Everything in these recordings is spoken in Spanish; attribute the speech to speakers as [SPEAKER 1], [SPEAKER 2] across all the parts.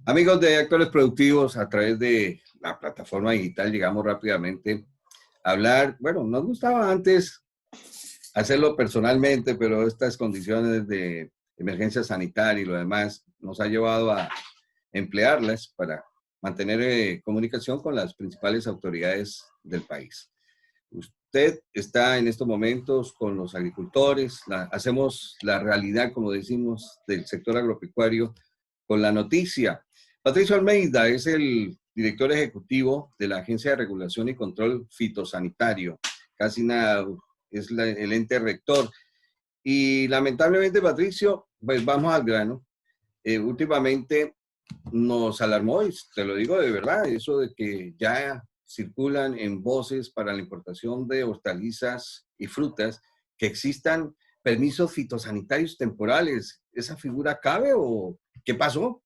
[SPEAKER 1] Amigos de Actores Productivos, a través de la plataforma digital llegamos rápidamente a hablar. Bueno, nos gustaba antes hacerlo personalmente, pero estas condiciones de emergencia sanitaria y lo demás nos ha llevado a emplearlas para mantener comunicación con las principales autoridades del país. Usted está en estos momentos con los agricultores, hacemos la realidad, como decimos, del sector agropecuario con la noticia. Patricio Almeida es el director ejecutivo de la Agencia de Regulación y Control Fitosanitario. Casi nada, es el ente rector. Y lamentablemente, Patricio, pues vamos al grano. Últimamente nos alarmó, y te lo digo de verdad, eso de que ya circulan en voces para la importación de hortalizas y frutas que existan permisos fitosanitarios temporales. ¿Esa figura cabe o qué pasó?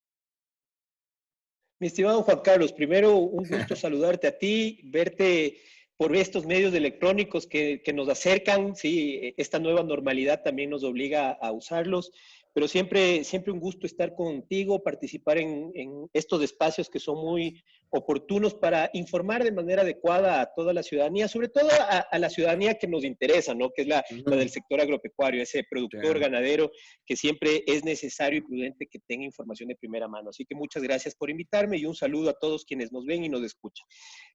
[SPEAKER 2] Mi estimado Juan Carlos, primero un gusto saludarte a ti, verte por estos medios electrónicos que nos acercan. Sí, esta nueva normalidad también nos obliga a usarlos, pero siempre un gusto estar contigo, participar en estos espacios que son muy oportunos para informar de manera adecuada a toda la ciudadanía, sobre todo a la ciudadanía que nos interesa, ¿no? Que es la del sector agropecuario, ese productor ganadero que siempre es necesario y prudente que tenga información de primera mano. Así que muchas gracias por invitarme y un saludo a todos quienes nos ven y nos escuchan.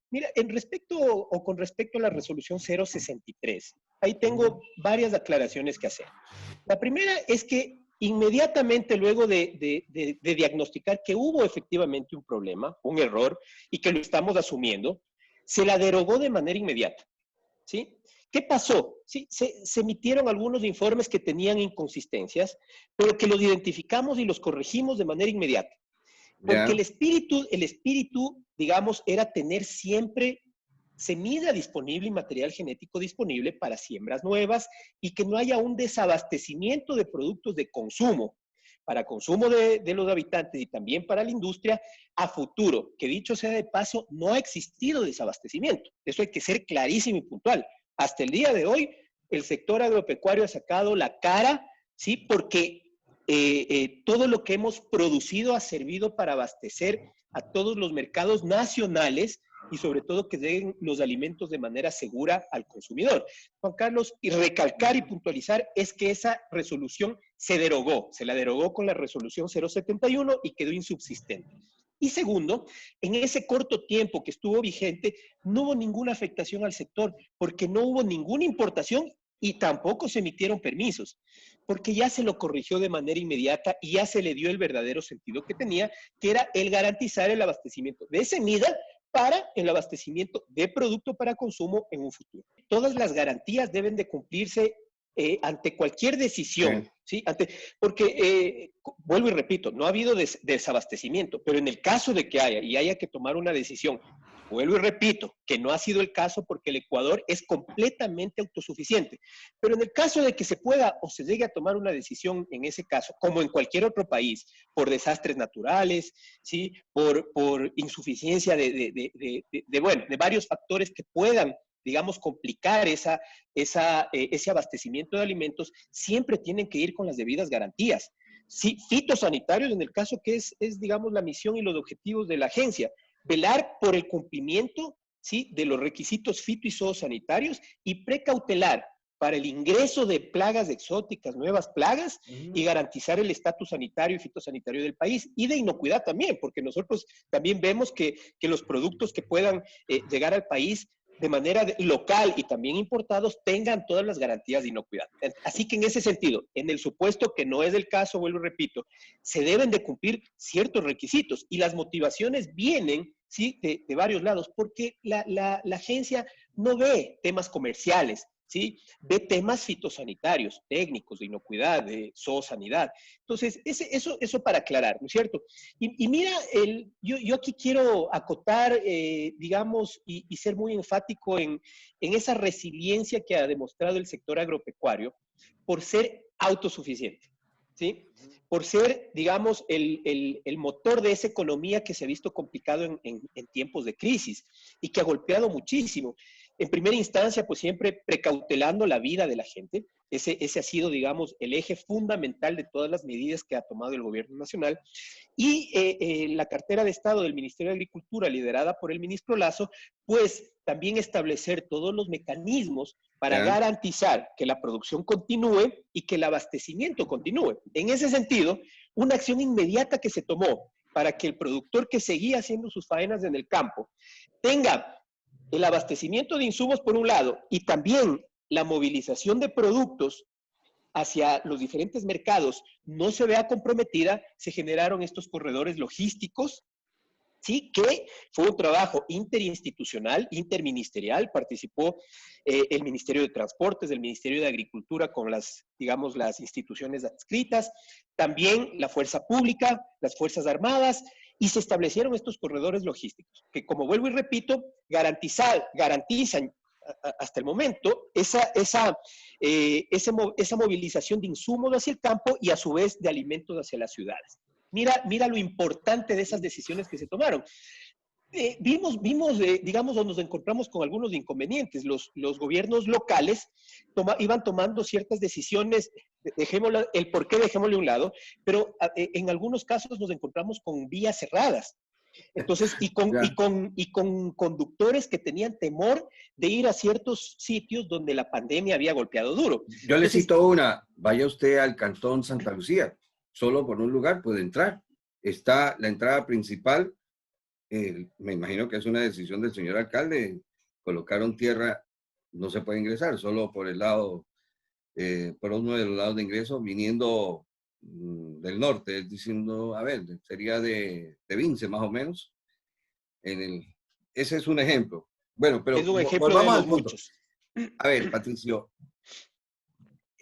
[SPEAKER 2] Mira, con respecto a la resolución 063, ahí tengo varias aclaraciones que hacer. La primera es que inmediatamente luego de diagnosticar que hubo efectivamente un problema, un error, y que lo estamos asumiendo, se la derogó de manera inmediata. ¿Sí? ¿Qué pasó? Sí, se emitieron algunos informes que tenían inconsistencias, pero que los identificamos y los corregimos de manera inmediata. Porque
[SPEAKER 1] Ya.
[SPEAKER 2] el espíritu, digamos, era tener siempre semilla disponible y material genético disponible para siembras nuevas y que no haya un desabastecimiento de productos de consumo, para consumo de los habitantes y también para la industria a futuro, que dicho sea de paso, no ha existido desabastecimiento. Eso hay que ser clarísimo y puntual. Hasta el día de hoy, el sector agropecuario ha sacado la cara, ¿sí? Porque todo lo que hemos producido ha servido para abastecer a todos los mercados nacionales y sobre todo que lleguen los alimentos de manera segura al consumidor. Juan Carlos, y recalcar y puntualizar es que esa resolución se derogó, se la derogó con la resolución 071 y quedó insubsistente. Y segundo, en ese corto tiempo que estuvo vigente, no hubo ninguna afectación al sector porque no hubo ninguna importación y tampoco se emitieron permisos, porque ya se lo corrigió de manera inmediata y ya se le dio el verdadero sentido que tenía, que era el garantizar el abastecimiento de semilla para el abastecimiento de producto para consumo en un futuro. Todas las garantías deben de cumplirse ante cualquier decisión, ¿sí? Porque, vuelvo y repito, no ha habido desabastecimiento, pero en el caso de que haya que tomar una decisión, vuelvo y repito, que no ha sido el caso porque el Ecuador es completamente autosuficiente, pero en el caso de que se pueda o se llegue a tomar una decisión en ese caso, como en cualquier otro país, por desastres naturales, ¿sí? Por insuficiencia de varios factores que puedan, digamos, complicar ese abastecimiento de alimentos, siempre tienen que ir con las debidas garantías. Sí, fitosanitarios en el caso que es, digamos, la misión y los objetivos de la agencia. Velar por el cumplimiento, ¿sí? De los requisitos fito y zoosanitarios y precautelar para el ingreso de plagas exóticas, nuevas plagas, y garantizar el estatus sanitario y fitosanitario del país, y de inocuidad también, porque nosotros también vemos que los productos que puedan llegar al país de manera local y también importados tengan todas las garantías de inocuidad. Así que en ese sentido, en el supuesto que no es el caso, vuelvo y repito, se deben de cumplir ciertos requisitos y las motivaciones vienen, ¿sí? de varios lados, porque la agencia no ve temas comerciales, ¿sí? Ve temas fitosanitarios, técnicos, de inocuidad, de zoosanidad. Entonces, eso para aclarar, ¿no es cierto? Y mira, yo aquí quiero acotar, digamos, y ser muy enfático en esa resiliencia que ha demostrado el sector agropecuario por ser autosuficiente, ¿sí? Por ser, digamos, el motor de esa economía que se ha visto complicado en tiempos de crisis y que ha golpeado muchísimo. En primera instancia, pues siempre precautelando la vida de la gente, Ese ha sido, digamos, el eje fundamental de todas las medidas que ha tomado el gobierno nacional. Y la cartera de Estado del Ministerio de Agricultura, liderada por el ministro Lazo, pues también establecer todos los mecanismos para
[SPEAKER 1] ¿Ya?
[SPEAKER 2] garantizar que la producción continúe y que el abastecimiento continúe. En ese sentido, una acción inmediata que se tomó para que el productor que seguía haciendo sus faenas en el campo tenga el abastecimiento de insumos por un lado y también la movilización de productos hacia los diferentes mercados no se vea comprometida, se generaron estos corredores logísticos, sí, que fue un trabajo interinstitucional, interministerial, participó el Ministerio de Transportes, el Ministerio de Agricultura con las, digamos, las instituciones adscritas, también la Fuerza Pública, las Fuerzas Armadas, y se establecieron estos corredores logísticos, que como vuelvo y repito, garantizan hasta el momento esa movilización de insumos hacia el campo y a su vez de alimentos hacia las ciudades. Mira lo importante de esas decisiones que se tomaron. Vimos digamos, nos encontramos con algunos inconvenientes. Los gobiernos locales iban tomando ciertas decisiones, el por qué dejémosle a un lado, pero en algunos casos nos encontramos con vías cerradas. Entonces, y con conductores que tenían temor de ir a ciertos sitios donde la pandemia había golpeado duro.
[SPEAKER 1] Yo le
[SPEAKER 2] Entonces,
[SPEAKER 1] cito una, vaya usted al Cantón Santa Lucía, solo por un lugar puede entrar. Está la entrada principal, me imagino que es una decisión del señor alcalde, colocaron tierra, no se puede ingresar, solo por el lado, por uno de los lados de ingreso, viniendo del norte, es diciendo, a ver, sería de Vince más o menos. Ese es un ejemplo. Bueno, pero
[SPEAKER 2] es un ejemplo de
[SPEAKER 1] volvamos
[SPEAKER 2] los
[SPEAKER 1] al punto.
[SPEAKER 2] muchos.
[SPEAKER 1] A ver, Patricio,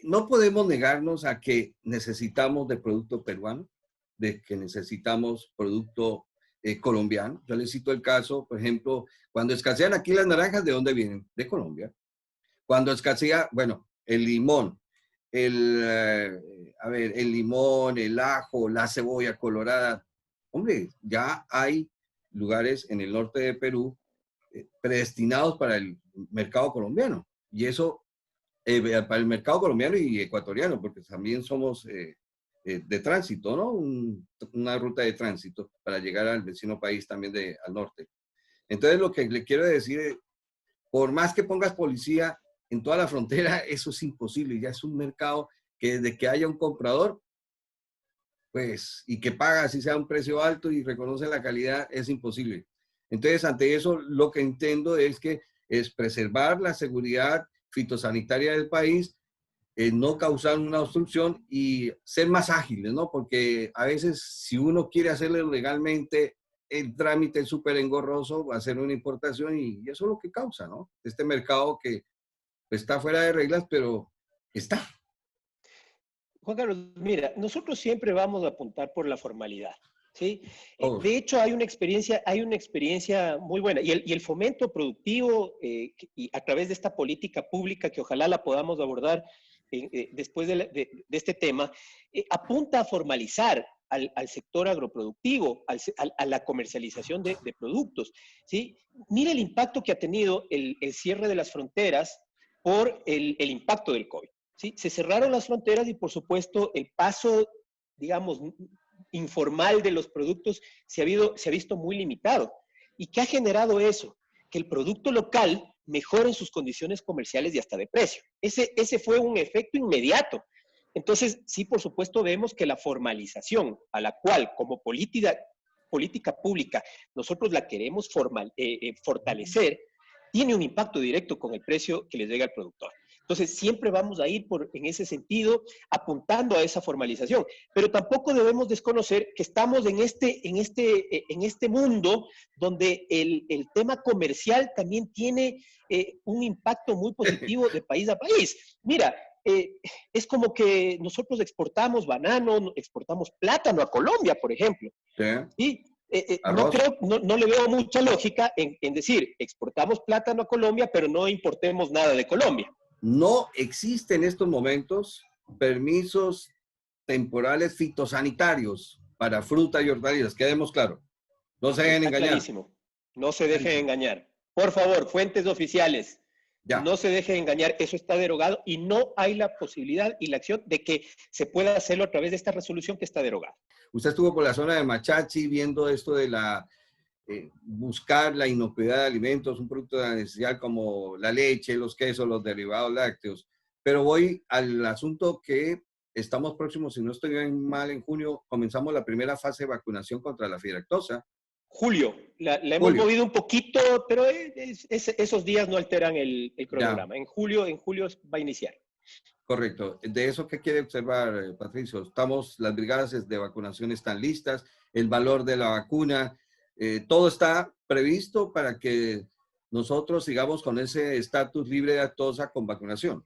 [SPEAKER 1] no podemos negarnos a que necesitamos de producto peruano, de que necesitamos producto colombiano. Yo les cito el caso, por ejemplo, cuando escasean aquí las naranjas, ¿de dónde vienen? De Colombia. Cuando escasea, bueno, el limón, el limón, el ajo, la cebolla colorada. Hombre, ya hay lugares en el norte de Perú predestinados para el mercado colombiano. Y eso para el mercado colombiano y ecuatoriano, porque también somos de tránsito, ¿no? Una ruta de tránsito para llegar al vecino país también al norte. Entonces, lo que le quiero decir es, por más que pongas policía en toda la frontera, eso es imposible. Ya es un mercado que desde que haya un comprador, pues, y que paga, así sea un precio alto y reconoce la calidad, es imposible. Entonces, ante eso, lo que entiendo es que es preservar la seguridad fitosanitaria del país, no causar una obstrucción y ser más ágiles, ¿no? Porque a veces si uno quiere hacerlo legalmente, el trámite es súper engorroso, va a ser una importación y eso es lo que causa, ¿no? Este mercado que pues, está fuera de reglas, pero está.
[SPEAKER 2] Juan Carlos, mira, nosotros siempre vamos a apuntar por la formalidad, ¿sí?
[SPEAKER 1] Oh,
[SPEAKER 2] De hecho, hay una experiencia muy buena y el fomento productivo y a través de esta política pública que ojalá la podamos abordar después de este tema, apunta a formalizar al sector agroproductivo, a la comercialización de productos, ¿sí? Mira el impacto que ha tenido el cierre de las fronteras por el impacto del COVID. ¿Sí? Se cerraron las fronteras y, por supuesto, el paso, digamos, informal de los productos se ha visto muy limitado. ¿Y qué ha generado eso? Que el producto local mejore en sus condiciones comerciales y hasta de precio. Ese fue un efecto inmediato. Entonces, sí, por supuesto, vemos que la formalización a la cual, como política pública, nosotros la queremos fortalecer, tiene un impacto directo con el precio que le llega al productor. Entonces, siempre vamos a ir en ese sentido apuntando a esa formalización, pero tampoco debemos desconocer que estamos en este mundo donde el tema comercial también tiene un impacto muy positivo de país a país. Mira, es como que nosotros exportamos banano, exportamos plátano a Colombia, por ejemplo.
[SPEAKER 1] sí,
[SPEAKER 2] ¿Sí?
[SPEAKER 1] arroz.
[SPEAKER 2] No le veo mucha lógica en decir, exportamos plátano a Colombia, pero no importemos nada de Colombia.
[SPEAKER 1] No existen en estos momentos permisos temporales fitosanitarios para fruta y hortalizas, quedemos claro. No se dejen
[SPEAKER 2] Está
[SPEAKER 1] engañar.
[SPEAKER 2] clarísimo. No se dejen engañar. Por favor, fuentes oficiales.
[SPEAKER 1] Ya.
[SPEAKER 2] No se deje engañar, eso está derogado y no hay la posibilidad y la acción de que se pueda hacerlo a través de esta resolución que está derogada.
[SPEAKER 1] Usted estuvo por la zona de Machachi viendo esto de la buscar la inocuidad de alimentos, un producto de la necesidad como la leche, los quesos, los derivados lácteos. Pero voy al asunto que estamos próximos, si no estoy mal, en junio comenzamos la primera fase de vacunación contra la fiebre aftosa.
[SPEAKER 2] Julio, la hemos
[SPEAKER 1] Julio,
[SPEAKER 2] movido un poquito, pero esos días no alteran el
[SPEAKER 1] ya,
[SPEAKER 2] cronograma. En julio va a iniciar.
[SPEAKER 1] correcto. De eso, ¿qué quiere observar, Patricio? Las brigadas de vacunación están listas, el valor de la vacuna, todo está previsto para que nosotros sigamos con ese estatus libre de aftosa con vacunación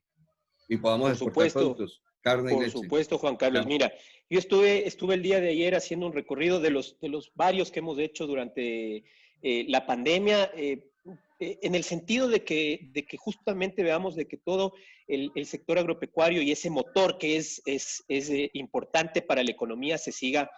[SPEAKER 1] y podamos exportar productos, carne y
[SPEAKER 2] Por
[SPEAKER 1] leche.
[SPEAKER 2] supuesto, Juan Carlos.
[SPEAKER 1] Ya.
[SPEAKER 2] Mira, yo estuve el día de ayer haciendo un recorrido de los varios que hemos hecho durante la pandemia, en el sentido de que justamente veamos de que todo el sector agropecuario y ese motor que es importante para la economía siga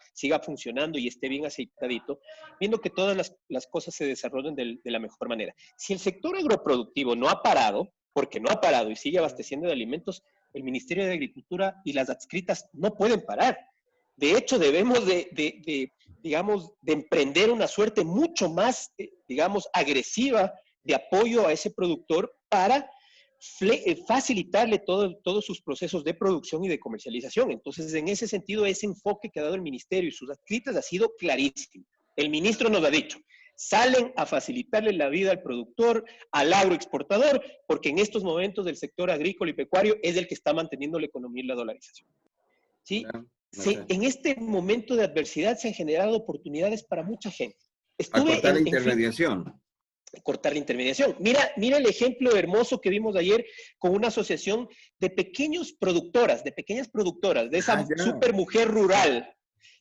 [SPEAKER 2] funcionando y esté bien aceitadito, viendo que todas las cosas se desarrollen de la mejor manera. Si el sector agroproductivo no ha parado, porque no ha parado y sigue abasteciendo de alimentos, el Ministerio de Agricultura y las adscritas no pueden parar. De hecho, debemos digamos, de emprender una suerte mucho más, digamos, agresiva de apoyo a ese productor para facilitarle todos sus procesos de producción y de comercialización. Entonces, en ese sentido, ese enfoque que ha dado el Ministerio y sus adscritas ha sido clarísimo. El ministro nos ha dicho, salen a facilitarle la vida al productor, al agroexportador, porque en estos momentos del sector agrícola y pecuario es el que está manteniendo la economía y la dolarización. ¿Sí? En este momento de adversidad se han generado oportunidades para mucha gente.
[SPEAKER 1] A cortar la intermediación.
[SPEAKER 2] Cortar la intermediación. Mira el ejemplo hermoso que vimos ayer con una asociación de pequeñas productoras, de esa super mujer rural,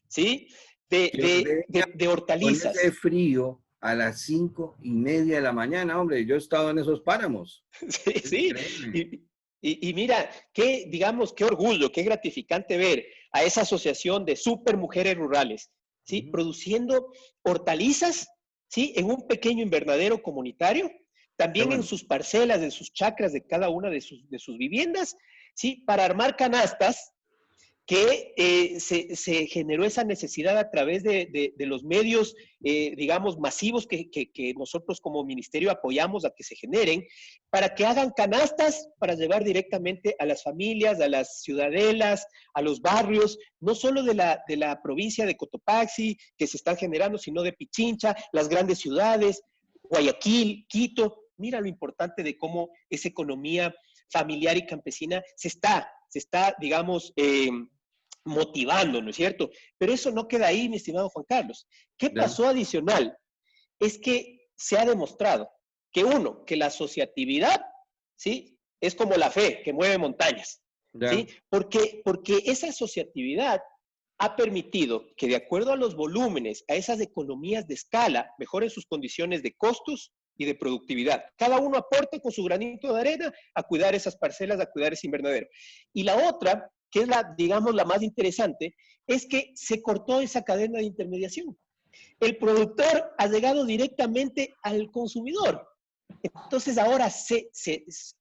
[SPEAKER 2] ¿sí? De hortalizas.
[SPEAKER 1] Con ese frío a las 5:30 de la mañana, hombre, yo he estado en esos páramos.
[SPEAKER 2] Sí, sí. Y mira, digamos, qué orgullo, qué gratificante ver a esa asociación de super mujeres rurales, ¿sí? Produciendo hortalizas, ¿sí? En un pequeño invernadero comunitario, también en sus parcelas, en sus chacras de cada una de sus viviendas, ¿sí? Para armar canastas que se generó esa necesidad a través de los medios, digamos, masivos que nosotros como ministerio apoyamos a que se generen, para que hagan canastas para llevar directamente a las familias, a las ciudadelas, a los barrios, no solo de la provincia de Cotopaxi, que se están generando, sino de Pichincha, las grandes ciudades, Guayaquil, Quito. Mira lo importante de cómo esa economía familiar y campesina se está, digamos, motivando, ¿no es cierto? Pero eso no queda ahí, mi estimado Juan Carlos. ¿Qué pasó adicional? Es que se ha demostrado que que la asociatividad, ¿sí? Es como la fe que mueve montañas, ¿sí? Porque esa asociatividad ha permitido que de acuerdo a los volúmenes, a esas economías de escala, mejoren sus condiciones de costos y de productividad. Cada uno aporta con su granito de arena a cuidar esas parcelas, a cuidar ese invernadero. Y la otra, que es digamos, la más interesante, es que se cortó esa cadena de intermediación. El productor ha llegado directamente al consumidor. Entonces ahora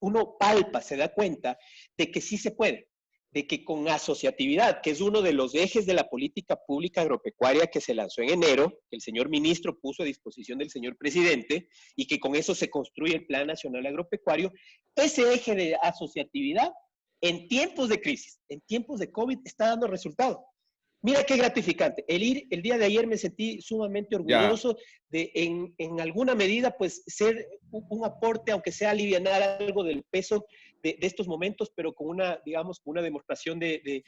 [SPEAKER 2] uno palpa, se da cuenta de que sí se puede, de que con asociatividad, que es uno de los ejes de la política pública agropecuaria que se lanzó en enero, que el señor ministro puso a disposición del señor presidente, y que con eso se construye el Plan Nacional Agropecuario, ese eje de asociatividad en tiempos de crisis, en tiempos de COVID, está dando resultado. Mira qué gratificante. El día de ayer me sentí sumamente orgulloso de, en alguna medida, pues, ser un aporte, aunque sea aliviar algo del peso de estos momentos, pero con digamos, con una demostración de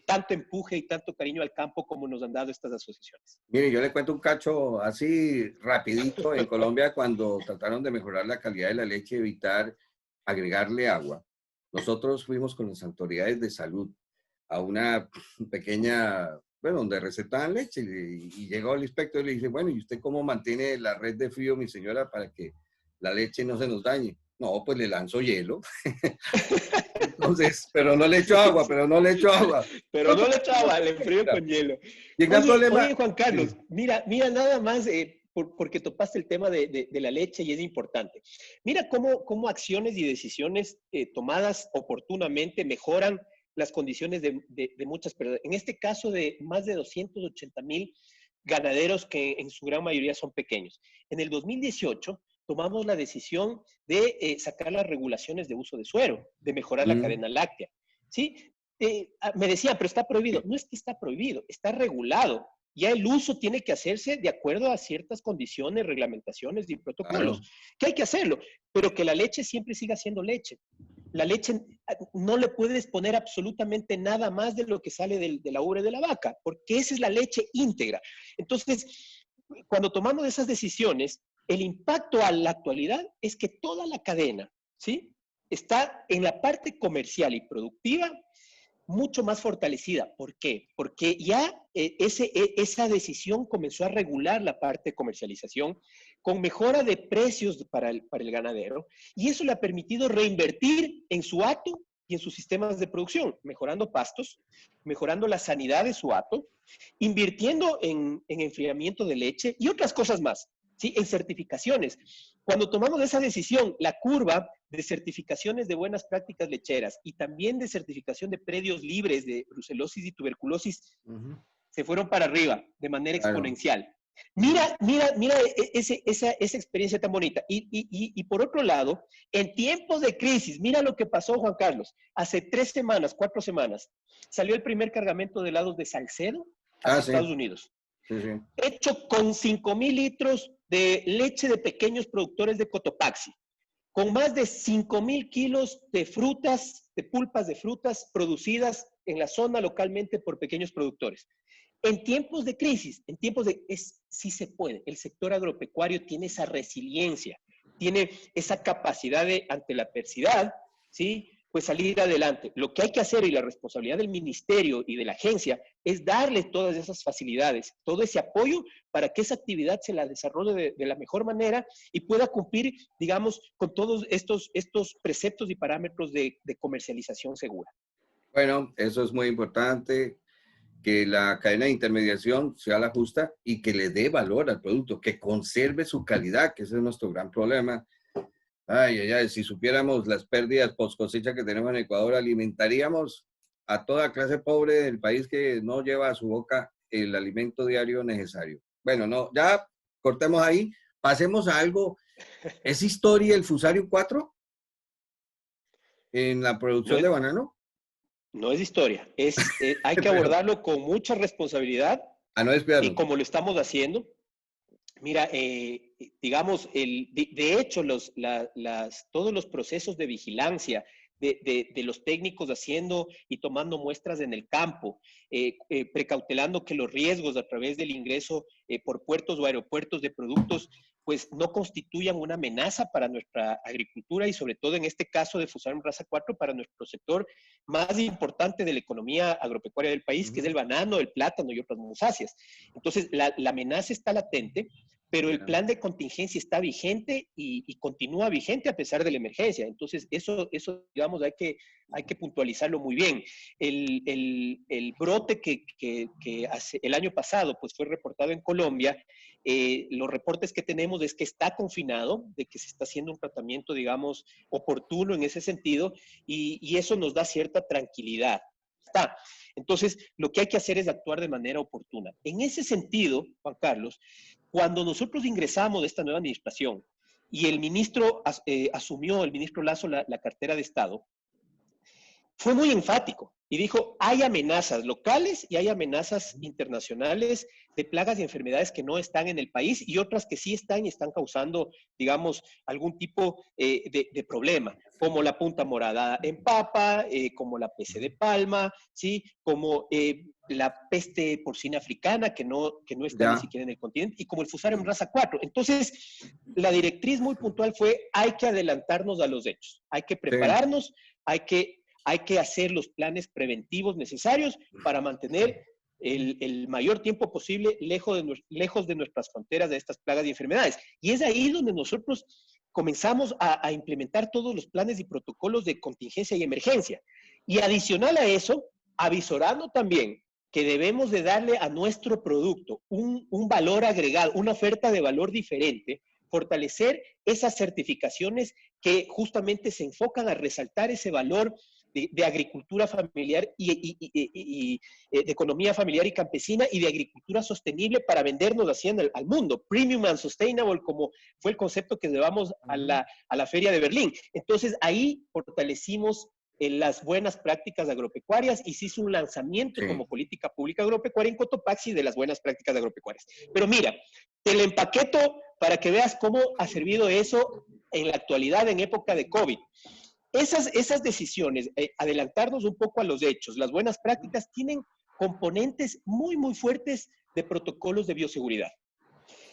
[SPEAKER 2] tanto empuje y tanto cariño al campo como nos han dado estas asociaciones.
[SPEAKER 1] Mire, yo le cuento un cacho así rapidito. En Colombia, cuando trataron de mejorar la calidad de la leche, evitar agregarle agua, nosotros fuimos con las autoridades de salud a una pequeña, bueno, donde recetaban leche, y llegó el inspector y le dice, bueno, ¿y usted cómo mantiene la red de frío, mi señora, para que la leche no se nos dañe? No, pues le lanzo hielo. Entonces, pero no le echo agua.
[SPEAKER 2] Pero no le echo agua, le enfrío con hielo. Oye, Juan Carlos, mira nada más, porque topaste el tema de la leche y es importante. Mira cómo acciones y decisiones tomadas oportunamente mejoran las condiciones de muchas personas. En este caso de más de 280,000 ganaderos que en su gran mayoría son pequeños. En el 2018 tomamos la decisión de sacar las regulaciones de uso de suero, de mejorar la cadena láctea. ¿Sí? Me decían, pero está prohibido. No es que está prohibido, está regulado. Ya el uso tiene que hacerse de acuerdo a ciertas condiciones, reglamentaciones y protocolos.
[SPEAKER 1] Claro.
[SPEAKER 2] Que hay que hacerlo, pero que la leche siempre siga siendo leche. La leche no le puedes poner absolutamente nada más de lo que sale de la ubre de la vaca, porque esa es la leche íntegra. Entonces, cuando tomamos esas decisiones, el impacto a la actualidad es que toda la cadena, ¿sí?, está en la parte comercial y productiva mucho más fortalecida. ¿Por qué? Porque ya esa decisión comenzó a regular la parte de comercialización con mejora de precios para el ganadero, y eso le ha permitido reinvertir en su hato y en sus sistemas de producción, mejorando pastos, mejorando la sanidad de su hato, invirtiendo en enfriamiento de leche y otras cosas más, ¿sí?, en certificaciones. Cuando tomamos esa decisión, la curva de certificaciones de buenas prácticas lecheras y también de certificación de predios libres de brucelosis y tuberculosis se fueron para arriba de manera
[SPEAKER 1] Claro.
[SPEAKER 2] exponencial. Mira esa experiencia tan bonita. Y por otro lado, en tiempos de crisis, mira lo que pasó, Juan Carlos. Hace 3 semanas, 4 semanas, salió el primer cargamento de helados de Salcedo
[SPEAKER 1] Ah,
[SPEAKER 2] hacia
[SPEAKER 1] sí,
[SPEAKER 2] Estados Unidos,
[SPEAKER 1] sí, sí.
[SPEAKER 2] hecho con 5,000 litros de leche de pequeños productores de Cotopaxi, con más de 5,000 kilos de frutas, de pulpas de frutas producidas en la zona localmente por pequeños productores. En tiempos de crisis, sí se puede. El sector agropecuario tiene esa resiliencia, tiene esa capacidad de, ante la adversidad, ¿sí?, pues salir adelante. Lo que hay que hacer, y la responsabilidad del ministerio y de la agencia, es darle todas esas facilidades, todo ese apoyo para que esa actividad se la desarrolle de la mejor manera y pueda cumplir, digamos, con todos estos preceptos y parámetros de comercialización segura.
[SPEAKER 1] Bueno, eso es muy importante, que la cadena de intermediación sea la justa y que le dé valor al producto, que conserve su calidad, que ese es nuestro gran problema. Ay, ay, ay, si supiéramos las pérdidas post cosecha que tenemos en Ecuador, alimentaríamos a toda clase pobre del país que no lleva a su boca el alimento diario necesario. Bueno, no, ya cortemos ahí, pasemos a algo. ¿Es historia el Fusarium 4 en la
[SPEAKER 2] No
[SPEAKER 1] producción de
[SPEAKER 2] es,
[SPEAKER 1] banano?
[SPEAKER 2] no es historia, hay que
[SPEAKER 1] Pero,
[SPEAKER 2] abordarlo con mucha responsabilidad
[SPEAKER 1] a no
[SPEAKER 2] y
[SPEAKER 1] descuidarnos.
[SPEAKER 2] como lo estamos haciendo. Mira, digamos, de hecho, todos los procesos de vigilancia de los técnicos haciendo y tomando muestras en el campo, precautelando que los riesgos a través del ingreso por puertos o aeropuertos de productos, pues no constituyan una amenaza para nuestra agricultura y sobre todo en este caso de Fusarium raza 4 para nuestro sector más importante de la economía agropecuaria del país, que es el banano, el plátano y otras mosáceas. Entonces, la amenaza está latente, pero el plan de contingencia está vigente y continúa vigente a pesar de la emergencia. Entonces, eso digamos, hay que puntualizarlo muy bien. El brote que hace, el año pasado pues, fue reportado en Colombia, los reportes que tenemos es que está confinado, de que se está haciendo un tratamiento, digamos, oportuno en ese sentido, y eso nos da cierta tranquilidad. Está. Entonces, lo que hay que hacer es actuar de manera oportuna. En ese sentido, Juan Carlos, cuando nosotros ingresamos de esta nueva administración y el ministro asumió, el ministro Lazo, la cartera de Estado, fue muy enfático y dijo, hay amenazas locales y hay amenazas internacionales de plagas y enfermedades que no están en el país y otras que sí están y están causando, digamos, algún tipo de problema, como la punta morada en papa, como la peste de palma, ¿sí? Como la peste porcina africana, que no está ni
[SPEAKER 1] Ya.
[SPEAKER 2] siquiera en el continente, y como el Fusarium raza 4. Entonces, la directriz muy puntual fue, hay que adelantarnos a los hechos, hay que
[SPEAKER 1] Sí.
[SPEAKER 2] prepararnos, hay que hacer los planes preventivos necesarios para mantener el mayor tiempo posible lejos de nuestras fronteras de estas plagas y enfermedades. Y es ahí donde nosotros comenzamos a implementar todos los planes y protocolos de contingencia y emergencia. Y adicional a eso, avisorando también que debemos de darle a nuestro producto un valor agregado, una oferta de valor diferente, fortalecer esas certificaciones que justamente se enfocan a resaltar ese valor de agricultura familiar y de economía familiar y campesina y de agricultura sostenible para vendernos así al mundo. Premium and sustainable, como fue el concepto que llevamos a la Feria de Berlín. Entonces, ahí fortalecimos las buenas prácticas agropecuarias y se hizo un lanzamiento como política pública agropecuaria en Cotopaxi de las buenas prácticas agropecuarias. Pero mira, te lo empaqueto para que veas cómo ha servido eso en la actualidad, en época de COVID. Esas decisiones, adelantarnos un poco a los hechos, las buenas prácticas tienen componentes muy, muy fuertes de protocolos de bioseguridad.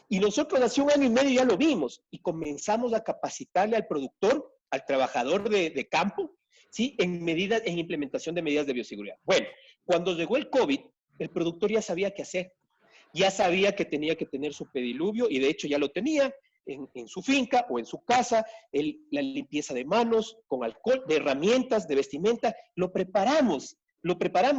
[SPEAKER 2] Y nosotros hace 1 año y medio ya lo vimos y comenzamos a capacitarle al productor, al trabajador de campo, ¿sí? En implementación de medidas de bioseguridad. Bueno, cuando llegó el COVID, el productor ya sabía qué hacer. Ya sabía que tenía que tener su pediluvio y de hecho ya lo tenía en su finca o en su casa, la limpieza de manos con alcohol, de herramientas, de vestimenta. Lo preparamos,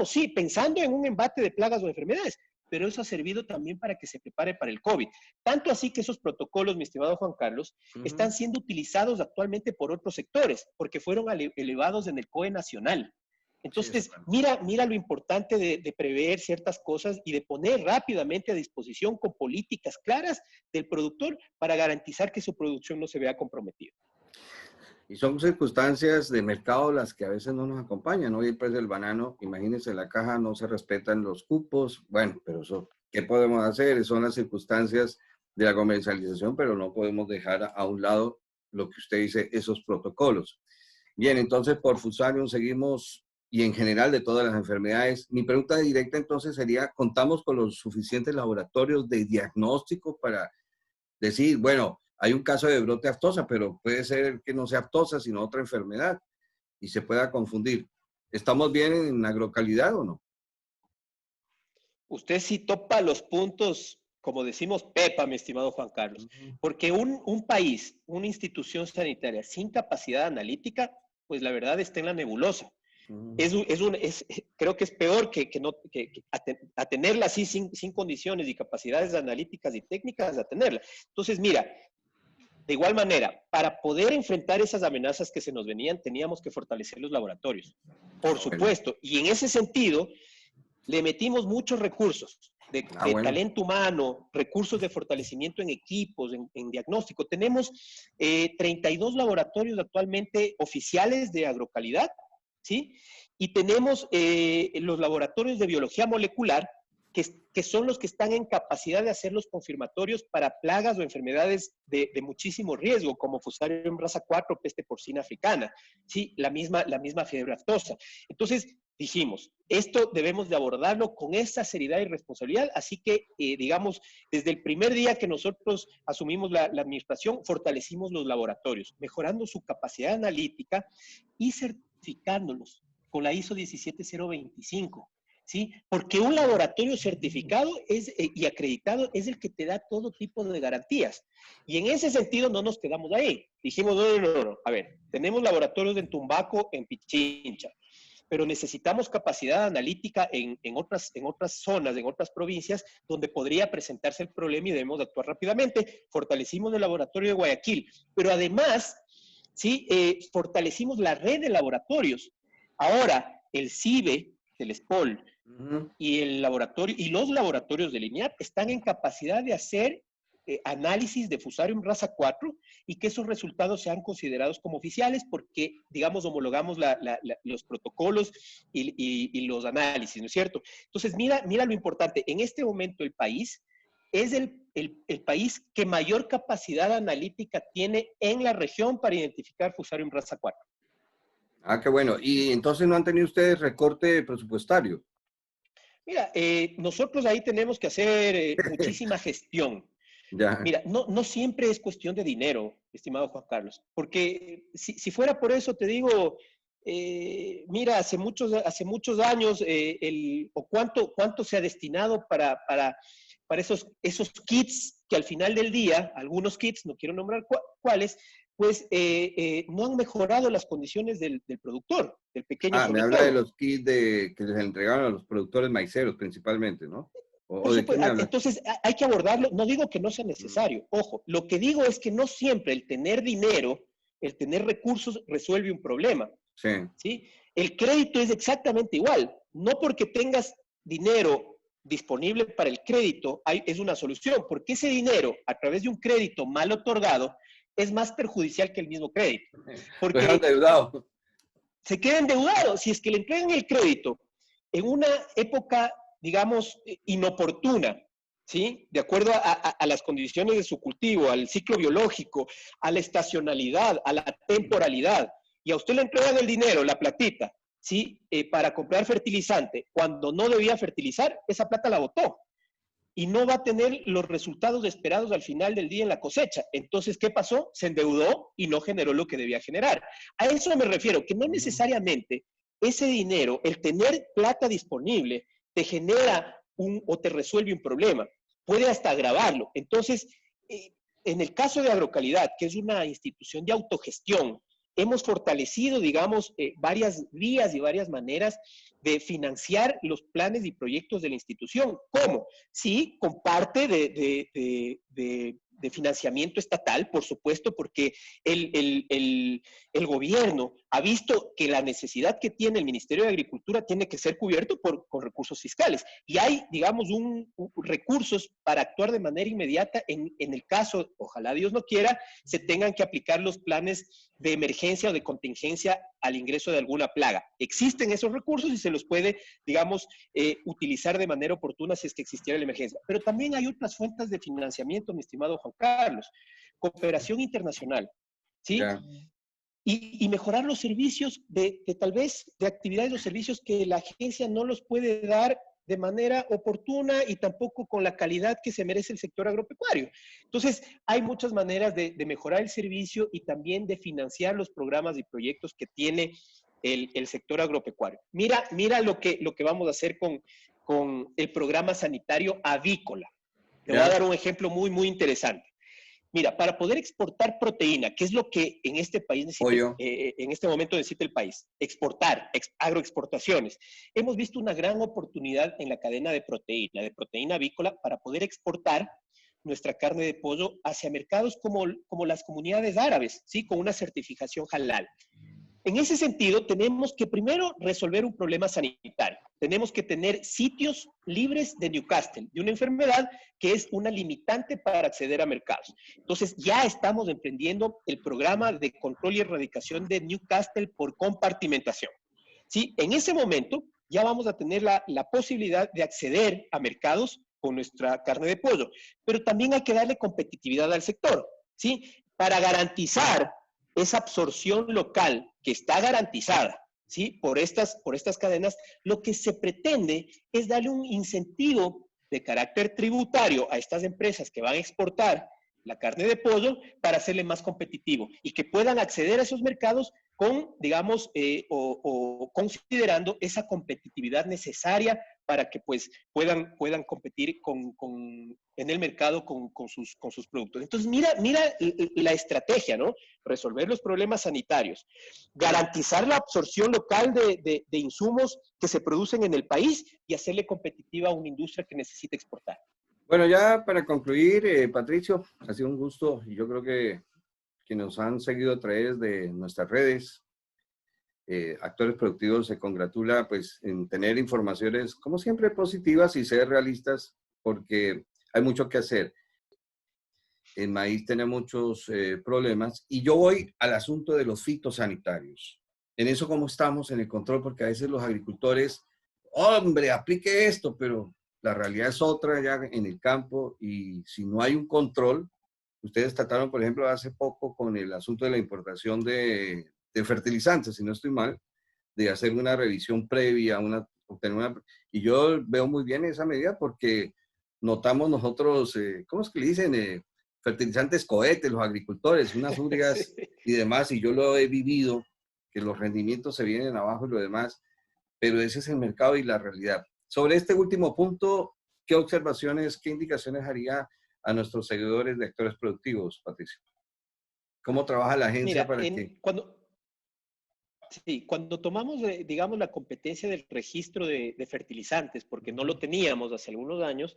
[SPEAKER 2] sí, pensando en un embate de plagas o enfermedades, pero eso ha servido también para que se prepare para el COVID. Tanto así que esos protocolos, mi estimado Juan Carlos, están siendo utilizados actualmente por otros sectores, porque fueron elevados en el COE nacional. Entonces, mira lo importante de prever ciertas cosas y de poner rápidamente a disposición con políticas claras del productor para garantizar que su producción no se vea comprometida.
[SPEAKER 1] Y son circunstancias de mercado las que a veces no nos acompañan. Hoy el precio del banano, imagínense, la caja no se respetan los cupos. Bueno, pero eso, ¿qué podemos hacer? Son las circunstancias de la comercialización, pero no podemos dejar a un lado lo que usted dice, esos protocolos. Bien, entonces por Fusarium seguimos y en general de todas las enfermedades. Mi pregunta directa entonces sería, ¿contamos con los suficientes laboratorios de diagnóstico para decir, bueno, hay un caso de brote aftosa, pero puede ser que no sea aftosa, sino otra enfermedad y se pueda confundir? ¿Estamos bien en agrocalidad o no?
[SPEAKER 2] Usted sí topa los puntos, como decimos, Pepa, mi estimado Juan Carlos, porque un país, una institución sanitaria sin capacidad analítica, pues la verdad está en la nebulosa. Creo que es peor que a tenerla así sin condiciones y capacidades analíticas y técnicas, a tenerla. Entonces, mira, de igual manera, para poder enfrentar esas amenazas que se nos venían, teníamos que fortalecer los laboratorios, por supuesto. Y en ese sentido, le metimos muchos recursos de talento humano, recursos de fortalecimiento en equipos, en diagnóstico. Tenemos 32 laboratorios actualmente oficiales de agrocalidad, ¿sí? Y tenemos los laboratorios de biología molecular, que son los que están en capacidad de hacer los confirmatorios para plagas o enfermedades de muchísimo riesgo, como Fusarium raza 4, peste porcina africana, ¿sí? La misma fiebre aftosa. Entonces, dijimos, esto debemos de abordarlo con esa seriedad y responsabilidad, así que, digamos, desde el primer día que nosotros asumimos la administración, fortalecimos los laboratorios, mejorando su capacidad analítica y certificándolos con la ISO 17025. ¿Sí? Porque un laboratorio certificado y acreditado es el que te da todo tipo de garantías. Y en ese sentido no nos quedamos ahí. Dijimos, no. A ver, tenemos laboratorios en Tumbaco, en Pichincha, pero necesitamos capacidad analítica en otras zonas, en otras provincias, donde podría presentarse el problema y debemos actuar rápidamente. Fortalecimos el laboratorio de Guayaquil, pero además, ¿sí? Fortalecimos la red de laboratorios. Ahora, el CIBE, el SPOL, y el laboratorio y los laboratorios del INIAP están en capacidad de hacer análisis de Fusarium raza 4 y que esos resultados sean considerados como oficiales porque, digamos, homologamos los protocolos y los análisis, ¿no es cierto? Entonces, mira lo importante. En este momento el país es el país que mayor capacidad analítica tiene en la región para identificar Fusarium raza 4.
[SPEAKER 1] Ah, qué bueno. ¿Y entonces no han tenido ustedes recorte presupuestario?
[SPEAKER 2] Mira, nosotros ahí tenemos que hacer muchísima gestión.
[SPEAKER 1] Ya.
[SPEAKER 2] Mira, no siempre es cuestión de dinero, estimado Juan Carlos, porque si fuera por eso, te digo, mira, hace muchos años, cuánto se ha destinado para esos kits que al final del día, algunos kits, no quiero nombrar cuáles, pues no han mejorado las condiciones del productor, del pequeño
[SPEAKER 1] Me habla de
[SPEAKER 2] productor.
[SPEAKER 1] los kits que les entregaron a los productores maiceros principalmente, ¿no?
[SPEAKER 2] Por
[SPEAKER 1] ¿O de qué
[SPEAKER 2] supuesto,
[SPEAKER 1] me habla?
[SPEAKER 2] entonces hay que abordarlo, no digo que no sea
[SPEAKER 1] Mm,
[SPEAKER 2] necesario, ojo, lo que digo es que no siempre el tener dinero, el tener recursos resuelve un problema,
[SPEAKER 1] sí.
[SPEAKER 2] ¿sí? El crédito es exactamente igual, no porque tengas dinero disponible para el crédito es una solución, porque ese dinero a través de un crédito mal otorgado es más perjudicial que el mismo crédito,
[SPEAKER 1] Lo dejan
[SPEAKER 2] porque
[SPEAKER 1] endeudado.
[SPEAKER 2] se queda endeudado. Si es que le entregan el crédito en una época, digamos, inoportuna, ¿sí? De acuerdo a las condiciones de su cultivo, al ciclo biológico, a la estacionalidad, a la temporalidad, y a usted le entregan el dinero, la platita, ¿sí? Para comprar fertilizante, cuando no debía fertilizar, esa plata la botó y no va a tener los resultados esperados al final del día en la cosecha. Entonces, ¿qué pasó? Se endeudó y no generó lo que debía generar. A eso me refiero, que no necesariamente ese dinero, el tener plata disponible, te genera o te resuelve un problema, puede hasta agravarlo. Entonces, eh, en el caso de Agrocalidad, que es una institución de autogestión, hemos fortalecido, digamos, varias vías y varias maneras de financiar los planes y proyectos de la institución. ¿Cómo? Sí, con parte de financiamiento estatal, por supuesto, porque el gobierno ha visto que la necesidad que tiene el Ministerio de Agricultura tiene que ser cubierto con recursos fiscales. Y hay, digamos, recursos para actuar de manera inmediata en el caso, ojalá Dios no quiera, se tengan que aplicar los planes de emergencia o de contingencia al ingreso de alguna plaga. Existen esos recursos y se los puede, digamos, utilizar de manera oportuna si es que existiera la emergencia. Pero también hay otras fuentes de financiamiento, mi estimado Juan Carlos. Cooperación internacional, ¿sí?
[SPEAKER 1] Ya.
[SPEAKER 2] Y mejorar los servicios tal vez de actividades o servicios que la agencia no los puede dar de manera oportuna y tampoco con la calidad que se merece el sector agropecuario. Entonces, hay muchas maneras de mejorar el servicio y también de financiar los programas y proyectos que tiene el sector agropecuario. Mira lo que vamos a hacer con el programa sanitario avícola. Te voy a
[SPEAKER 1] Ya.
[SPEAKER 2] dar un ejemplo muy interesante. Mira, para poder exportar proteína, que es lo que en este país necesita,
[SPEAKER 1] Pollo.
[SPEAKER 2] en este momento necesita el país, exportar, agroexportaciones. Hemos visto una gran oportunidad en la cadena de proteína avícola, para poder exportar nuestra carne de pollo hacia mercados como las comunidades árabes, ¿sí? Con una certificación halal. En ese sentido, tenemos que primero resolver un problema sanitario. Tenemos que tener sitios libres de Newcastle, de una enfermedad que es una limitante para acceder a mercados. Entonces, ya estamos emprendiendo el programa de control y erradicación de Newcastle por compartimentación. ¿Sí? En ese momento, ya vamos a tener la posibilidad de acceder a mercados con nuestra carne de pollo, pero también hay que darle competitividad al sector, ¿sí? Para garantizar esa absorción local que está garantizada, ¿sí? Por estas cadenas, lo que se pretende es darle un incentivo de carácter tributario a estas empresas que van a exportar la carne de pollo para hacerle más competitivo y que puedan acceder a esos mercados con, digamos, o considerando esa competitividad necesaria para que pues puedan competir en el mercado con sus productos. Entonces, mira la estrategia, ¿no? Resolver los problemas sanitarios, garantizar la absorción local de insumos que se producen en el país y hacerle competitiva a una industria que necesita exportar.
[SPEAKER 1] Bueno, ya para concluir, Patricio, ha sido un gusto y yo creo que nos han seguido a través de nuestras redes. Actores Productivos se congratula pues en tener informaciones como siempre positivas y ser realistas porque hay mucho que hacer. El maíz tiene muchos problemas y yo voy al asunto de los fitosanitarios. En eso cómo estamos en el control, porque a veces los agricultores, hombre, aplique esto, pero la realidad es otra ya en el campo y si no hay un control, ustedes trataron, por ejemplo, hace poco con el asunto de la importación de fertilizantes, si no estoy mal, de hacer una revisión previa, obtener una, y yo veo muy bien esa medida porque notamos nosotros, ¿cómo es que le dicen? Fertilizantes cohetes, los agricultores, unas úreas
[SPEAKER 2] Sí.
[SPEAKER 1] y demás, y yo lo he vivido, que los rendimientos se vienen abajo y lo demás, pero ese es el mercado y la realidad. Sobre este último punto, ¿qué observaciones, qué indicaciones haría a nuestros seguidores de actores productivos, Patricio? ¿Cómo trabaja la agencia
[SPEAKER 2] Mira,
[SPEAKER 1] para que...
[SPEAKER 2] sí, cuando tomamos, digamos, la competencia del registro de fertilizantes, porque no
[SPEAKER 1] Ujú.
[SPEAKER 2] lo teníamos hace algunos años,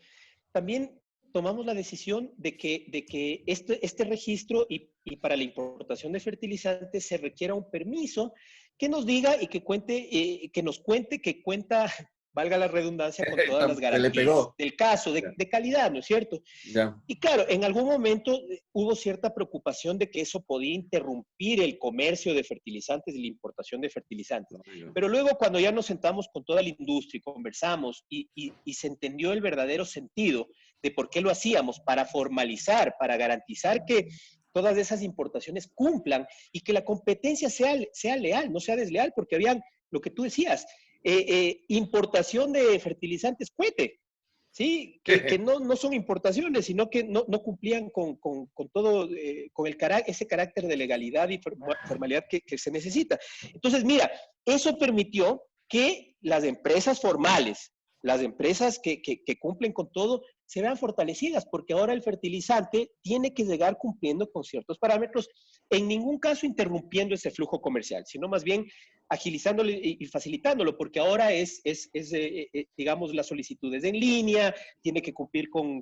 [SPEAKER 2] también tomamos la decisión de que este registro y para la importación de fertilizantes se requiera un permiso que nos diga y que cuente, que nos cuente que cuenta, valga la redundancia, con todas las
[SPEAKER 1] Se le
[SPEAKER 2] garantías
[SPEAKER 1] pegó.
[SPEAKER 2] del caso,
[SPEAKER 1] Ya,
[SPEAKER 2] de calidad, ¿no es cierto?
[SPEAKER 1] ya.
[SPEAKER 2] Y claro, en algún momento hubo cierta preocupación de que eso podía interrumpir el comercio de fertilizantes y la importación de fertilizantes.
[SPEAKER 1] No, yo-
[SPEAKER 2] Pero luego cuando ya nos sentamos con toda la industria y conversamos y se entendió el verdadero sentido de por qué lo hacíamos, para formalizar, para garantizar que todas esas importaciones cumplan y que la competencia sea leal, no sea desleal, porque habían, lo que tú decías, importación de fertilizantes cohete. Sí, que no son importaciones, sino que no cumplían con todo, con ese carácter de legalidad y formalidad que se necesita. Entonces, mira, eso permitió que las empresas formales, las empresas que cumplen con todo, se vean fortalecidas, porque ahora el fertilizante tiene que llegar cumpliendo con ciertos parámetros, en ningún caso interrumpiendo ese flujo comercial, sino más bien agilizándolo y facilitándolo, porque ahora digamos, las solicitudes en línea, tiene que cumplir con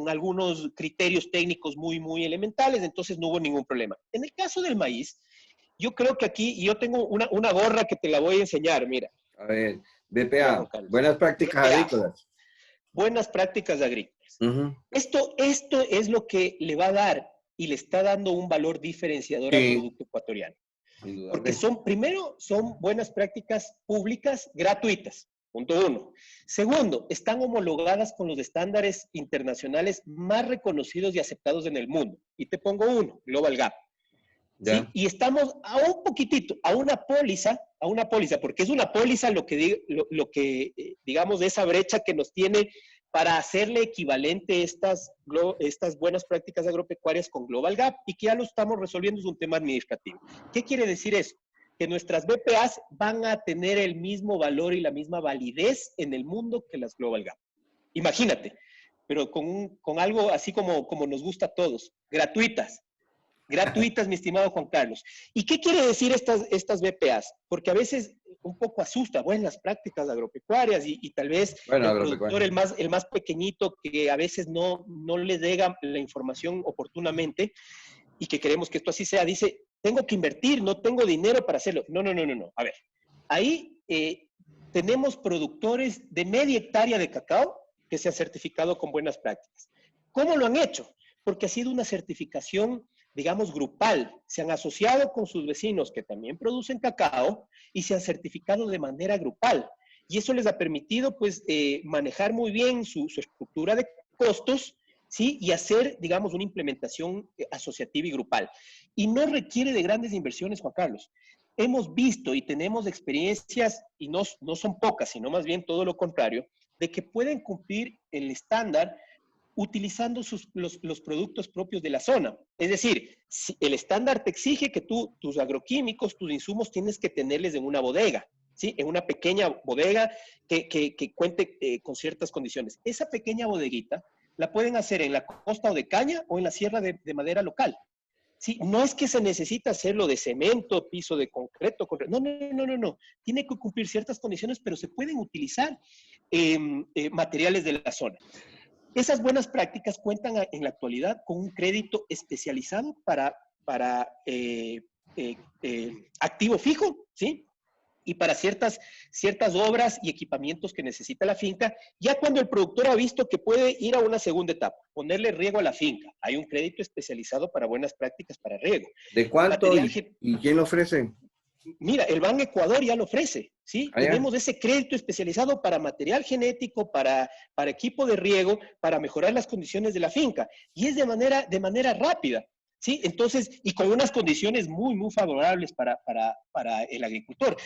[SPEAKER 2] algunos criterios técnicos muy elementales, entonces no hubo ningún problema. En el caso del maíz, yo creo que aquí, yo tengo una gorra que te la voy a enseñar, mira,
[SPEAKER 1] A ver,
[SPEAKER 2] mira Juan
[SPEAKER 1] BPA,
[SPEAKER 2] Carlos.
[SPEAKER 1] buenas prácticas
[SPEAKER 2] BPA,
[SPEAKER 1] agrícolas.
[SPEAKER 2] buenas prácticas agrícolas.
[SPEAKER 1] Ujú.
[SPEAKER 2] Esto es lo que le va a dar y le está dando un valor diferenciador al
[SPEAKER 1] Sí,
[SPEAKER 2] producto ecuatoriano. Porque
[SPEAKER 1] indudable.
[SPEAKER 2] primero, son buenas prácticas públicas gratuitas, punto uno. Segundo, están homologadas con los estándares internacionales más reconocidos y aceptados en el mundo. Y te pongo uno, Global Gap.
[SPEAKER 1] Ya.
[SPEAKER 2] ¿Sí? Y estamos a un poquitito, a una póliza, porque es una póliza lo que digamos, de esa brecha que nos tiene para hacerle equivalente estas buenas prácticas agropecuarias con Global Gap y que ya lo estamos resolviendo, es un tema administrativo. ¿Qué quiere decir eso? Que nuestras BPAs van a tener el mismo valor y la misma validez en el mundo que las Global Gap. Imagínate, pero con algo así como nos gusta a todos, gratuitas. Gratuitas, mi estimado Juan Carlos. ¿Y qué quiere decir estas BPAs? Porque a veces un poco asusta, buenas prácticas agropecuarias y tal vez
[SPEAKER 1] Bueno,
[SPEAKER 2] el productor,
[SPEAKER 1] agropecuaria.
[SPEAKER 2] el más pequeñito, que a veces no le llega la información oportunamente y que queremos que esto así sea, dice, tengo que invertir, no tengo dinero para hacerlo. No. A ver, ahí tenemos productores de media hectárea de cacao que se han certificado con buenas prácticas. ¿Cómo lo han hecho? Porque ha sido una certificación, digamos, grupal. Se han asociado con sus vecinos que también producen cacao y se han certificado de manera grupal. Y eso les ha permitido, pues, manejar muy bien su estructura de costos, ¿sí? Y hacer, digamos, una implementación asociativa y grupal. Y no requiere de grandes inversiones, Juan Carlos. Hemos visto y tenemos experiencias, y no son pocas, sino más bien todo lo contrario, de que pueden cumplir el estándar utilizando los productos propios de la zona. Es decir, si el estándar te exige que tú, tus agroquímicos, tus insumos, tienes que tenerles en una bodega, ¿sí? En una pequeña bodega que cuente con ciertas condiciones. Esa pequeña bodeguita la pueden hacer en la costa o de caña o en la sierra de madera local. Sí, no es que se necesita hacerlo de cemento, piso de concreto. No. Tiene que cumplir ciertas condiciones, pero se pueden utilizar materiales de la zona. Esas buenas prácticas cuentan en la actualidad con un crédito especializado para activo fijo, ¿sí? Y para ciertas obras y equipamientos que necesita la finca, ya cuando el productor ha visto que puede ir a una segunda etapa, ponerle riego a la finca. Hay un crédito especializado para buenas prácticas para riego.
[SPEAKER 1] ¿De cuánto
[SPEAKER 2] Material,
[SPEAKER 1] y quién lo ofrece?
[SPEAKER 2] mira, el Ban Ecuador ya lo ofrece, ¿sí?
[SPEAKER 1] Allá.
[SPEAKER 2] Tenemos ese crédito especializado para material genético, para equipo de riego, para mejorar las condiciones de la finca. Y es de manera rápida, ¿sí? Entonces, y con unas condiciones muy favorables para el agricultor.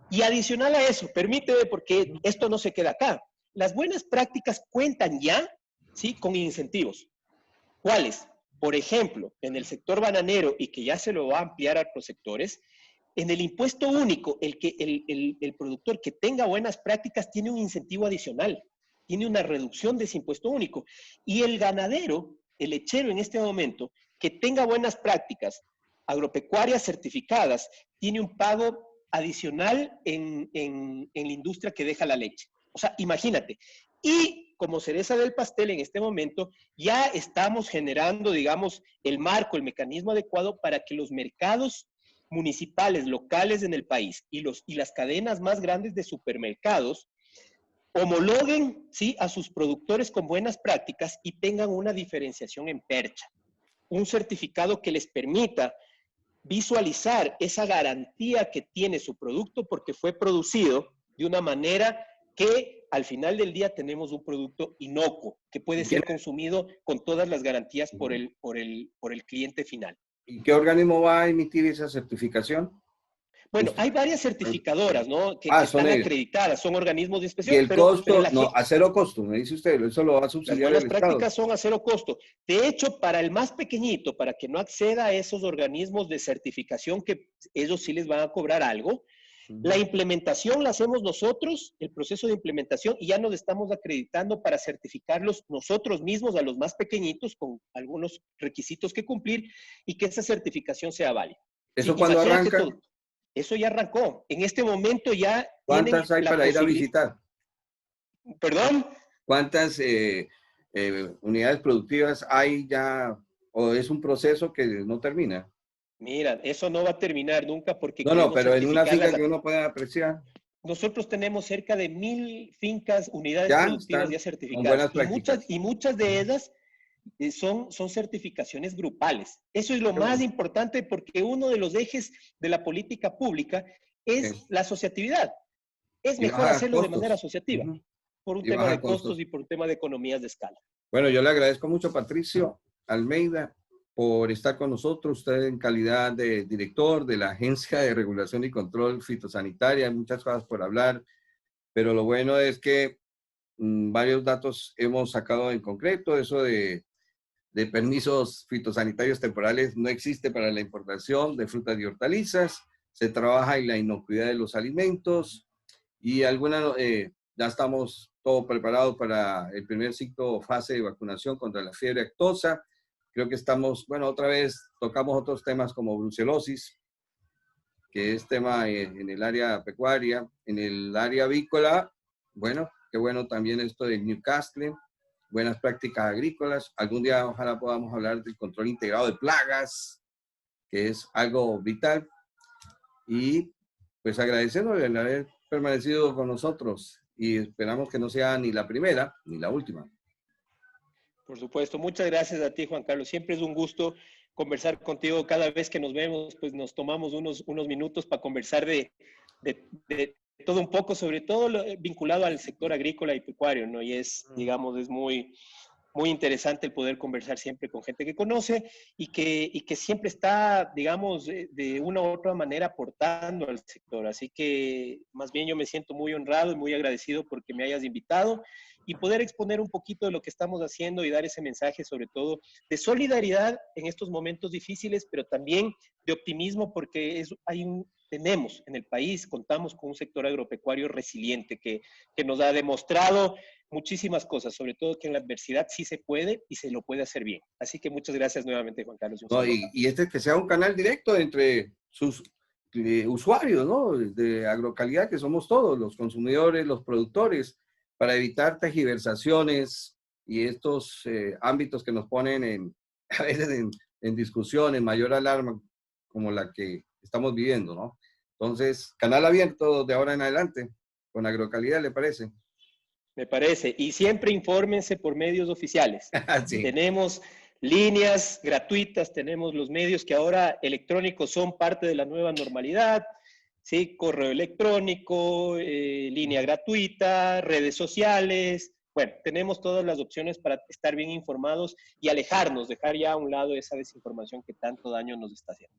[SPEAKER 2] Y adicional a eso, permíteme, porque esto no se queda acá. Las buenas prácticas cuentan ya, ¿sí? Con incentivos. ¿Cuáles? Por ejemplo, en el sector bananero, y que ya se lo va a ampliar a otros sectores, en el impuesto único, el productor que tenga buenas prácticas tiene un incentivo adicional, tiene una reducción de ese impuesto único. Y el ganadero, el lechero en este momento, que tenga buenas prácticas agropecuarias certificadas tiene un pago adicional en la industria que deja la leche. O sea, imagínate. Y como cereza del pastel en este momento, ya estamos generando, digamos, el marco, el mecanismo adecuado para que los mercados municipales, locales en el país y las cadenas más grandes de supermercados homologuen, ¿sí?, a sus productores con buenas prácticas y tengan una diferenciación en percha. Un certificado que les permita visualizar esa garantía que tiene su producto porque fue producido de una manera que al final del día tenemos un producto inocuo que puede ser consumido con todas las garantías por el cliente final.
[SPEAKER 1] ¿Y qué organismo va a emitir esa certificación?
[SPEAKER 2] Bueno, hay varias certificadoras, ¿no? Que
[SPEAKER 1] Son
[SPEAKER 2] están
[SPEAKER 1] ellos.
[SPEAKER 2] acreditadas, son organismos de
[SPEAKER 1] Y
[SPEAKER 2] inspección,
[SPEAKER 1] el
[SPEAKER 2] pero
[SPEAKER 1] costo,
[SPEAKER 2] la,
[SPEAKER 1] no, a cero costo, me dice usted, eso lo va a
[SPEAKER 2] las
[SPEAKER 1] subsidiar
[SPEAKER 2] buenas
[SPEAKER 1] el Estado.
[SPEAKER 2] prácticas son a cero costo. De hecho, para el más pequeñito, para que no acceda a esos organismos de certificación que ellos sí les van a cobrar algo, la implementación la hacemos nosotros, el proceso de implementación, y ya nos estamos acreditando para certificarlos nosotros mismos a los más pequeñitos con algunos requisitos que cumplir y que esa certificación sea válida. Sí,
[SPEAKER 1] ¿Eso cuándo
[SPEAKER 2] imagínate
[SPEAKER 1] arranca?
[SPEAKER 2] todo. Eso ya arrancó. En este momento ya tienen
[SPEAKER 1] ¿Cuántas hay
[SPEAKER 2] la
[SPEAKER 1] para ir a
[SPEAKER 2] posibilidad.
[SPEAKER 1] visitar?
[SPEAKER 2] ¿Perdón?
[SPEAKER 1] ¿Cuántas unidades productivas hay ya? ¿O es un proceso que no termina?
[SPEAKER 2] Mira, eso no va a terminar nunca porque
[SPEAKER 1] No,
[SPEAKER 2] queremos
[SPEAKER 1] pero en una finca
[SPEAKER 2] certificarlas.
[SPEAKER 1] que uno pueda apreciar,
[SPEAKER 2] Nosotros tenemos cerca de 1000 fincas, unidades
[SPEAKER 1] ya
[SPEAKER 2] productivas
[SPEAKER 1] están
[SPEAKER 2] ya
[SPEAKER 1] con
[SPEAKER 2] certificadas
[SPEAKER 1] buenas
[SPEAKER 2] y muchas,
[SPEAKER 1] prácticas.
[SPEAKER 2] y muchas de ellas son certificaciones grupales. Eso es lo
[SPEAKER 1] Qué
[SPEAKER 2] más
[SPEAKER 1] bueno.
[SPEAKER 2] importante porque uno de los ejes de la política pública es la asociatividad. Es
[SPEAKER 1] Y
[SPEAKER 2] mejor
[SPEAKER 1] baja
[SPEAKER 2] hacerlo de manera
[SPEAKER 1] costos.
[SPEAKER 2] asociativa por un
[SPEAKER 1] Y
[SPEAKER 2] tema
[SPEAKER 1] baja
[SPEAKER 2] de costos
[SPEAKER 1] costos.
[SPEAKER 2] y por un tema de economías de escala.
[SPEAKER 1] Bueno, yo le agradezco mucho, Patricio Almeida, por estar con nosotros. Usted en calidad de director de la Agencia de Regulación y Control Fitosanitaria, hay muchas cosas por hablar, pero lo bueno es que varios datos hemos sacado en concreto. Eso de permisos fitosanitarios temporales no existe para la importación de frutas y hortalizas. Se trabaja en la inocuidad de los alimentos y ya estamos todo preparado para el primer ciclo o fase de vacunación contra la fiebre aftosa. Creo que estamos, bueno, otra vez tocamos otros temas como brucelosis, que es tema en el área pecuaria, en el área avícola. Bueno, qué bueno también esto de Newcastle, buenas prácticas agrícolas. Algún día ojalá podamos hablar del control integrado de plagas, que es algo vital. Y pues agradeciéndole el haber permanecido con nosotros y esperamos que no sea ni la primera ni la última.
[SPEAKER 2] Por supuesto. Muchas gracias a ti, Juan Carlos. Siempre es un gusto conversar contigo. Cada vez que nos vemos, pues nos tomamos unos minutos para conversar de todo un poco, sobre todo vinculado al sector agrícola y pecuario, ¿no? Y es, digamos, es muy interesante el poder conversar siempre con gente que conoce y que siempre está, digamos, de una u otra manera aportando al sector. Así que más bien yo me siento muy honrado y muy agradecido porque me hayas invitado y poder exponer un poquito de lo que estamos haciendo y dar ese mensaje sobre todo de solidaridad en estos momentos difíciles, pero también de optimismo porque tenemos en el país, contamos con un sector agropecuario resiliente que nos ha demostrado muchísimas cosas, sobre todo que en la adversidad sí se puede y se lo puede hacer bien. Así que muchas gracias nuevamente, Juan Carlos.
[SPEAKER 1] No, y este que sea un canal directo entre sus usuarios, ¿no? De agrocalidad, que somos todos, los consumidores, los productores, para evitar tergiversaciones y estos ámbitos que nos ponen a veces en discusión, en mayor alarma, como la que estamos viviendo, ¿no? Entonces, canal abierto de ahora en adelante, con agrocalidad, ¿le parece?
[SPEAKER 2] Me parece. Y siempre infórmense por medios oficiales.
[SPEAKER 1] Sí.
[SPEAKER 2] Tenemos líneas gratuitas, tenemos los medios que ahora electrónicos son parte de la nueva normalidad, ¿sí? Correo electrónico, línea gratuita, redes sociales. Bueno, tenemos todas las opciones para estar bien informados y alejarnos, dejar ya a un lado esa desinformación que tanto daño nos está haciendo.